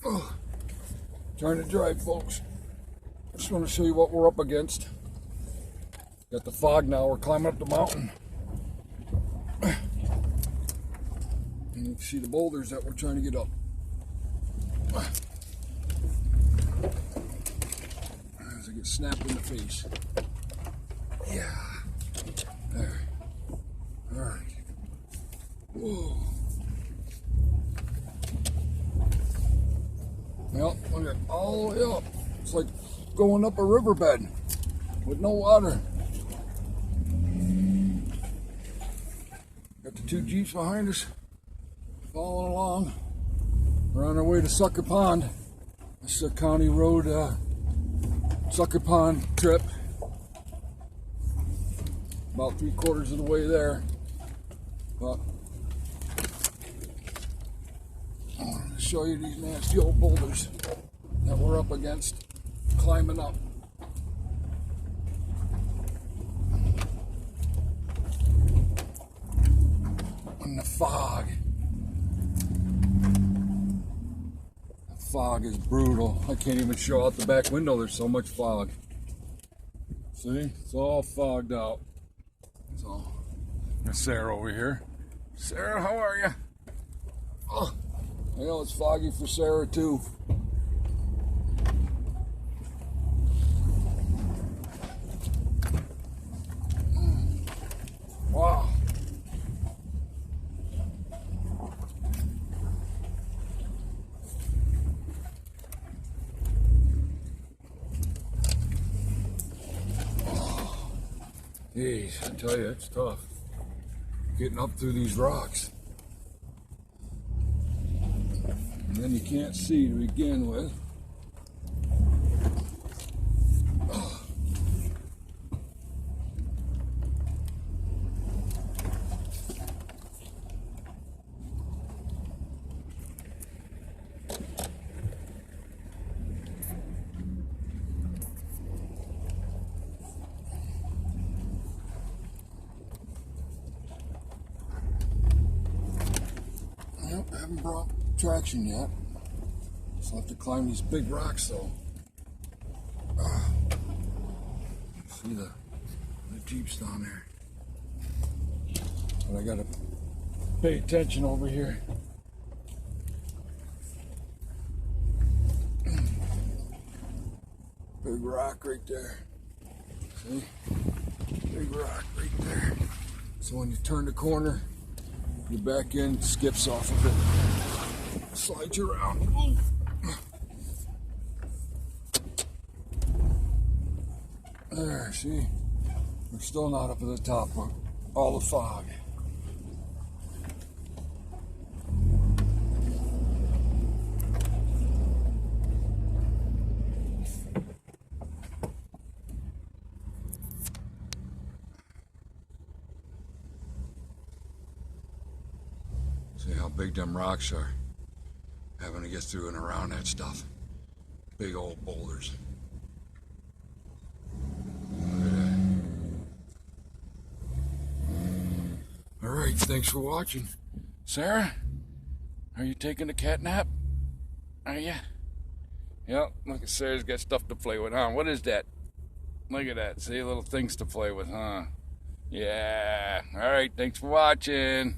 Oh, trying to drive, folks. Just want to show you what we're up against. Got the fog now. We're climbing up the mountain. And you can see the boulders that we're trying to get up. As I get snapped in the face. Yeah. There. All right. Whoa. Well, look at all the way up. It's like going up a riverbed with no water. Got the two Jeeps behind us following along. We're on our way to Sucker Pond. This is a county road Sucker Pond trip. About 3/4 of the way there. But I want to show you these nasty old boulders that we're up against climbing up. And the fog. The fog is brutal. I can't even show out the back window. There's so much fog. See? It's all fogged out. So, there's Sarah over here. Sarah, how are you? Oh, I know it's foggy for Sarah too. Wow. Geez, I tell you, it's tough getting up through these rocks. And then you can't see to begin with. Nope, I haven't brought traction yet. So I have to climb these big rocks though. See the Jeeps down there. But I gotta pay attention over here. Big rock right there. See? Big rock right there. So when you turn the corner, your back end skips off of it. Slide you around. There, see? We're still not up at the top of all the fog. See how big them rocks are. Having to get through and around that stuff. Big old boulders. Look at that. Alright, thanks for watching. Sarah, are you taking a cat nap? Are you? Yep, look at Sarah's got stuff to play with, huh? What is that? Look at that. See, little things to play with, huh? Yeah. Alright, thanks for watching.